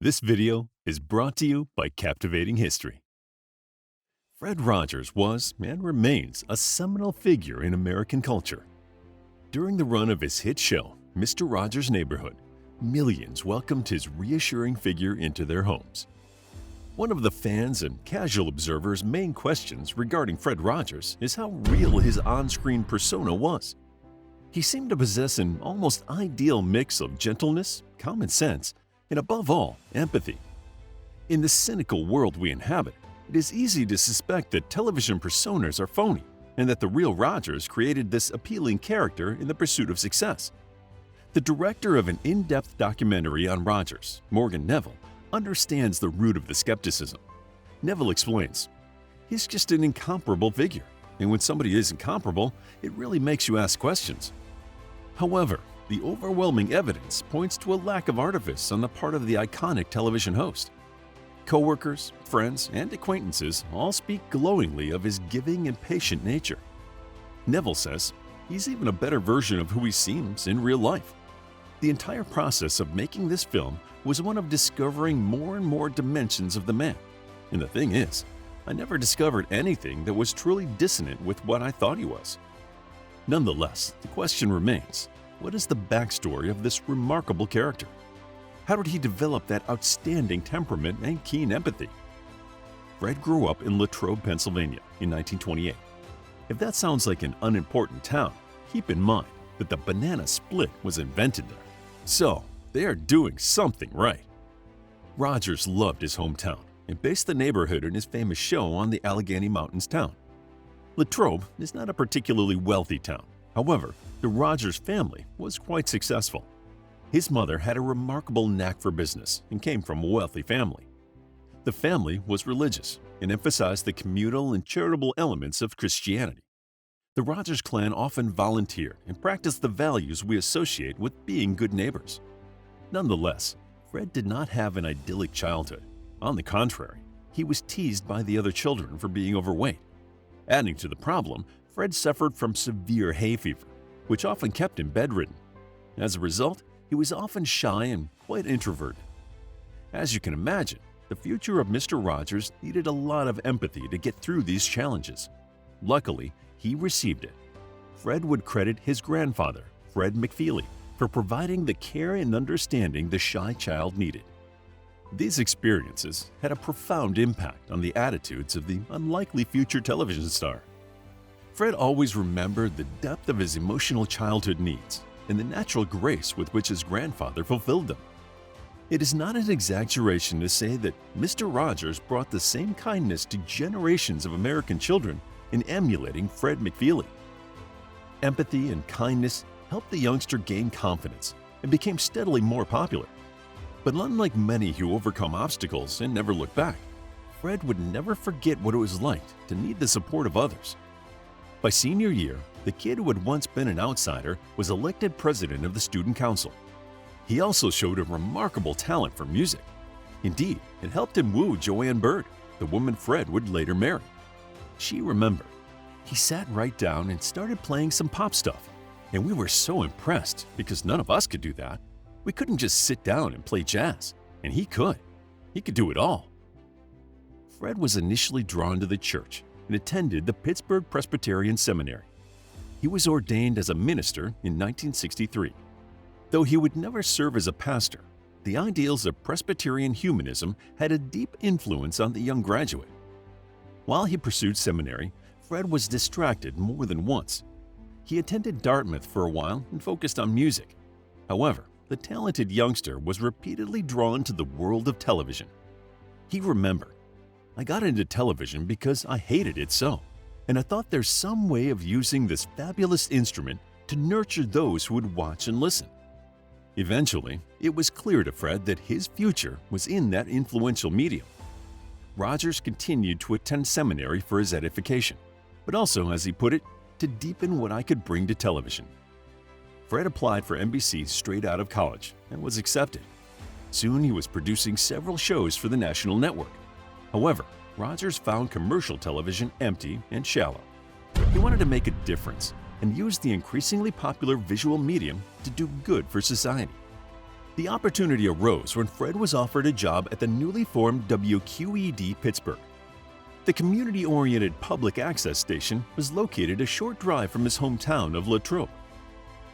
This video is brought to you by Captivating History. Fred Rogers was, and remains, a seminal figure in American culture. During the run of his hit show, Mr. Rogers' Neighborhood, millions welcomed his reassuring figure into their homes. One of the fans' and casual observers' main questions regarding Fred Rogers is how real his on-screen persona was. He seemed to possess an almost ideal mix of gentleness, common sense, and above all, empathy. In the cynical world we inhabit, it is easy to suspect that television personas are phony and that the real Rogers created this appealing character in the pursuit of success. The director of an in-depth documentary on Rogers, Morgan Neville, understands the root of the skepticism. Neville explains, "He's just an incomparable figure, and when somebody is incomparable, it really makes you ask questions." However, the overwhelming evidence points to a lack of artifice on the part of the iconic television host. Coworkers, friends, and acquaintances all speak glowingly of his giving and patient nature. Neville says he's even a better version of who he seems in real life. The entire process of making this film was one of discovering more and more dimensions of the man. And the thing is, I never discovered anything that was truly dissonant with what I thought he was. Nonetheless, the question remains, what is the backstory of this remarkable character? How did he develop that outstanding temperament and keen empathy? Fred grew up in Latrobe, Pennsylvania in 1928. If that sounds like an unimportant town, keep in mind that the banana split was invented there. So, they are doing something right. Rogers loved his hometown and based the neighborhood in his famous show on the Allegheny Mountains town. Latrobe is not a particularly wealthy town. However, the Rogers family was quite successful. His mother had a remarkable knack for business and came from a wealthy family. The family was religious and emphasized the communal and charitable elements of Christianity. The Rogers clan often volunteered and practiced the values we associate with being good neighbors. Nonetheless, Fred did not have an idyllic childhood. On the contrary, he was teased by the other children for being overweight. Adding to the problem, Fred suffered from severe hay fever, which often kept him bedridden. As a result, he was often shy and quite introverted. As you can imagine, the future of Mr. Rogers needed a lot of empathy to get through these challenges. Luckily, he received it. Fred would credit his grandfather, Fred McFeely, for providing the care and understanding the shy child needed. These experiences had a profound impact on the attitudes of the unlikely future television star. Fred always remembered the depth of his emotional childhood needs and the natural grace with which his grandfather fulfilled them. It is not an exaggeration to say that Mr. Rogers brought the same kindness to generations of American children in emulating Fred McFeely. Empathy and kindness helped the youngster gain confidence and became steadily more popular. But unlike many who overcome obstacles and never look back, Fred would never forget what it was like to need the support of others. By senior year, the kid who had once been an outsider was elected president of the student council. He also showed a remarkable talent for music. Indeed, it helped him woo Joanne Bird, the woman Fred would later marry. She remembered. He sat right down and started playing some pop stuff, and we were so impressed because none of us could do that. We couldn't just sit down and play jazz, and he could. He could do it all. Fred was initially drawn to the church and attended the Pittsburgh Presbyterian Seminary. He was ordained as a minister in 1963. Though he would never serve as a pastor, the ideals of Presbyterian humanism had a deep influence on the young graduate. While he pursued seminary, Fred was distracted more than once. He attended Dartmouth for a while and focused on music. However, the talented youngster was repeatedly drawn to the world of television. He remembered, "I got into television because I hated it so, and I thought there's some way of using this fabulous instrument to nurture those who would watch and listen." Eventually, it was clear to Fred that his future was in that influential medium. Rogers continued to attend seminary for his edification, but also, as he put it, to deepen what I could bring to television. Fred applied for NBC straight out of college and was accepted. Soon he was producing several shows for the national network. However, Rogers found commercial television empty and shallow. He wanted to make a difference and use the increasingly popular visual medium to do good for society. The opportunity arose when Fred was offered a job at the newly formed WQED Pittsburgh. The community-oriented public access station was located a short drive from his hometown of Latrobe.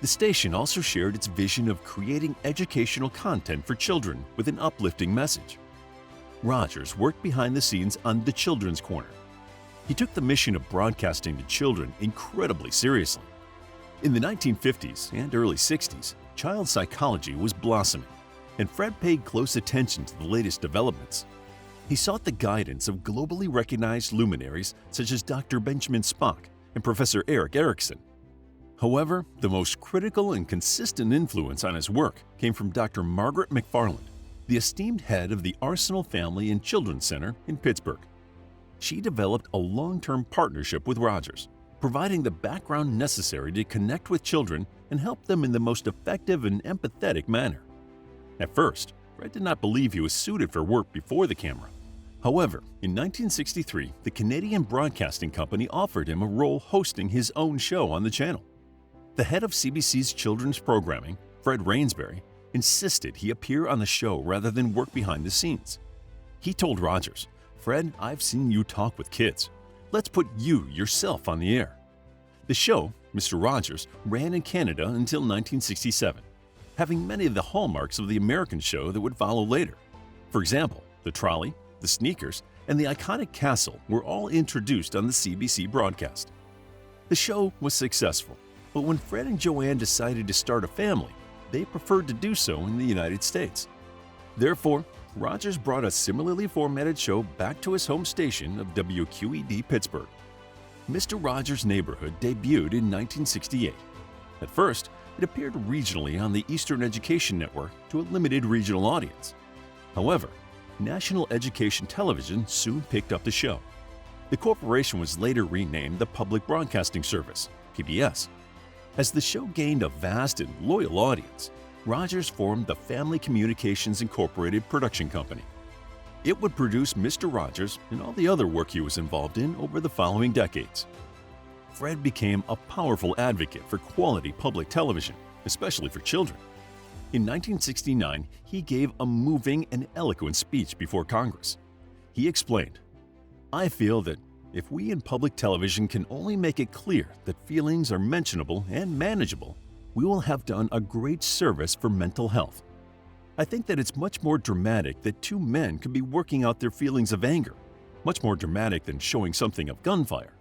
The station also shared its vision of creating educational content for children with an uplifting message. Rogers worked behind the scenes on The Children's Corner. He took the mission of broadcasting to children incredibly seriously. In the 1950s and early 60s, child psychology was blossoming, and Fred paid close attention to the latest developments. He sought the guidance of globally recognized luminaries such as Dr. Benjamin Spock and Professor Erik Erikson. However, the most critical and consistent influence on his work came from Dr. Margaret McFarland, the esteemed head of the Arsenal Family and Children's Center in Pittsburgh. She developed a long-term partnership with Rogers, providing the background necessary to connect with children and help them in the most effective and empathetic manner. At first, Fred did not believe he was suited for work before the camera. However, in 1963, the Canadian Broadcasting Company offered him a role hosting his own show on the channel. The head of CBC's children's programming, Fred Rainsbury, insisted he appear on the show rather than work behind the scenes. He told Rogers, "Fred, I've seen you talk with kids. Let's put you yourself on the air." The show, Mr. Rogers, ran in Canada until 1967, having many of the hallmarks of the American show that would follow later. For example, the trolley, the sneakers, and the iconic castle were all introduced on the CBC broadcast. The show was successful, but when Fred and Joanne decided to start a family, they preferred to do so in the United States. Therefore, Rogers brought a similarly formatted show back to his home station of WQED Pittsburgh. Mr. Rogers' Neighborhood debuted in 1968. At first, it appeared regionally on the Eastern Education Network to a limited regional audience. However, National Education Television soon picked up the show. The corporation was later renamed the Public Broadcasting Service, PBS. As the show gained a vast and loyal audience, Rogers formed the Family Communications Incorporated production company. It would produce Mr. Rogers and all the other work he was involved in over the following decades. Fred became a powerful advocate for quality public television, especially for children. In 1969, he gave a moving and eloquent speech before Congress. He explained, "I feel that if we in public television can only make it clear that feelings are mentionable and manageable, we will have done a great service for mental health. I think that it's much more dramatic that two men could be working out their feelings of anger, much more dramatic than showing something of gunfire."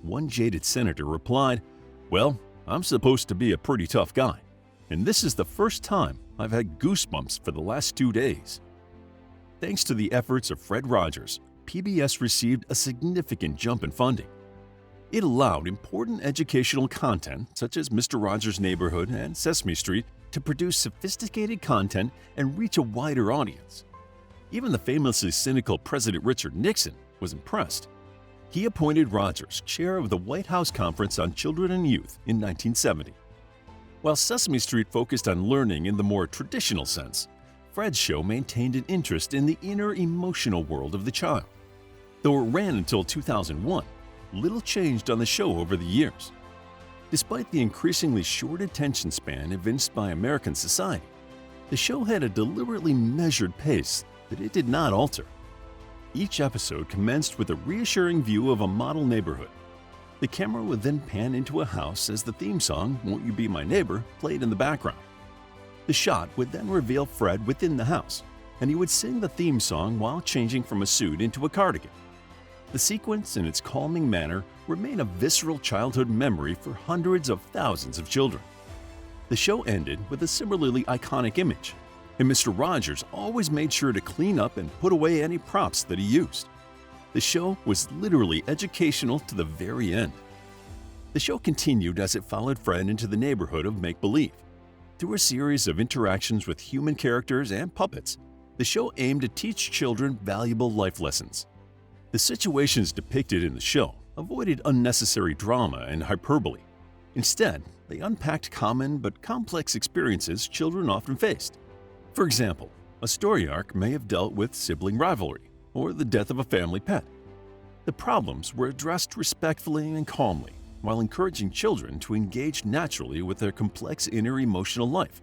One jaded senator replied, "Well, I'm supposed to be a pretty tough guy, and this is the first time I've had goosebumps for the last 2 days." Thanks to the efforts of Fred Rogers, PBS received a significant jump in funding. It allowed important educational content such as Mr. Rogers' Neighborhood and Sesame Street to produce sophisticated content and reach a wider audience. Even the famously cynical President Richard Nixon was impressed. He appointed Rogers chair of the White House Conference on Children and Youth in 1970. While Sesame Street focused on learning in the more traditional sense, Fred's show maintained an interest in the inner emotional world of the child. Though it ran until 2001, little changed on the show over the years. Despite the increasingly short attention span evinced by American society, the show had a deliberately measured pace that it did not alter. Each episode commenced with a reassuring view of a model neighborhood. The camera would then pan into a house as the theme song, "Won't You Be My Neighbor," played in the background. The shot would then reveal Fred within the house, and he would sing the theme song while changing from a suit into a cardigan. The sequence and its calming manner remain a visceral childhood memory for hundreds of thousands of children. The show ended with a similarly iconic image, and Mr. Rogers always made sure to clean up and put away any props that he used. The show was literally educational to the very end. The show continued as it followed Fred into the neighborhood of make-believe. Through a series of interactions with human characters and puppets, the show aimed to teach children valuable life lessons. The situations depicted in the show avoided unnecessary drama and hyperbole. Instead, they unpacked common but complex experiences children often faced. For example, a story arc may have dealt with sibling rivalry or the death of a family pet. The problems were addressed respectfully and calmly, while encouraging children to engage naturally with their complex inner emotional life.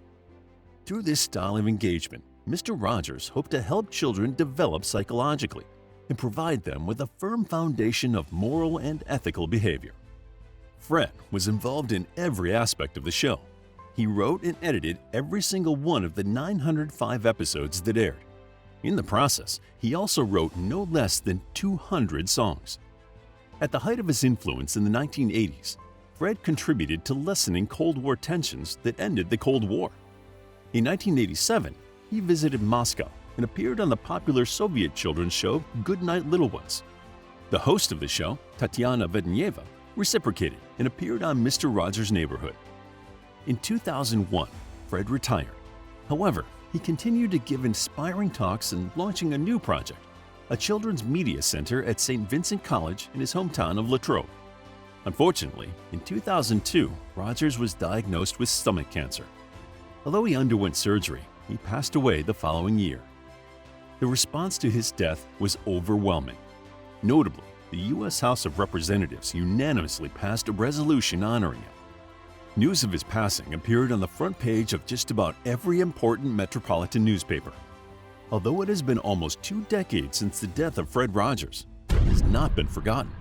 Through this style of engagement, Mr. Rogers hoped to help children develop psychologically and provide them with a firm foundation of moral and ethical behavior. Fred was involved in every aspect of the show. He wrote and edited every single one of the 905 episodes that aired. In the process, he also wrote no less than 200 songs. At the height of his influence in the 1980s, Fred contributed to lessening Cold War tensions that ended the Cold War. In 1987, he visited Moscow and appeared on the popular Soviet children's show Good Night, Little Ones. The host of the show, Tatiana Vednyeva, reciprocated and appeared on Mr. Rogers' Neighborhood. In 2001, Fred retired. However, he continued to give inspiring talks and launching a new project, a children's media center at St. Vincent College in his hometown of Latrobe. Unfortunately, in 2002, Rogers was diagnosed with stomach cancer. Although he underwent surgery, he passed away the following year. The response to his death was overwhelming. Notably, the U.S. House of Representatives unanimously passed a resolution honoring him. News of his passing appeared on the front page of just about every important metropolitan newspaper. Although it has been almost 2 decades since the death of Fred Rogers, it has not been forgotten.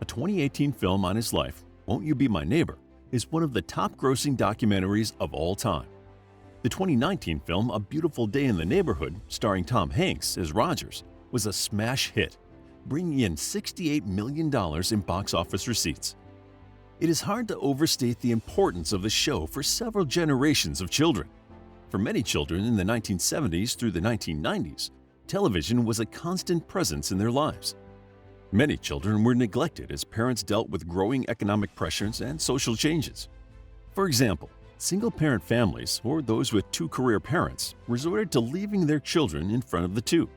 A 2018 film on his life, Won't You Be My Neighbor, is one of the top-grossing documentaries of all time. The 2019 film A Beautiful Day in the Neighborhood, starring Tom Hanks as Rogers, was a smash hit, bringing in $68 million in box office receipts. It is hard to overstate the importance of the show for several generations of children. For many children in the 1970s through the 1990s, television was a constant presence in their lives. Many children were neglected as parents dealt with growing economic pressures and social changes. For example, single-parent families or those with 2 career parents resorted to leaving their children in front of the tube.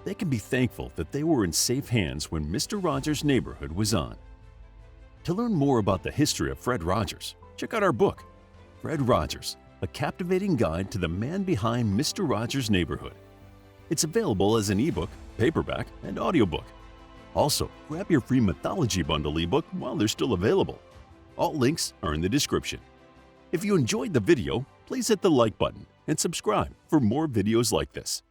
They can be thankful that they were in safe hands when Mr. Rogers' Neighborhood was on. To learn more about the history of Fred Rogers, check out our book, Fred Rogers, a captivating guide to the man behind Mr. Rogers' Neighborhood. It's available as an ebook, paperback, and audiobook. Also, grab your free mythology bundle ebook while they're still available. All links are in the description. If you enjoyed the video, please hit the like button and subscribe for more videos like this.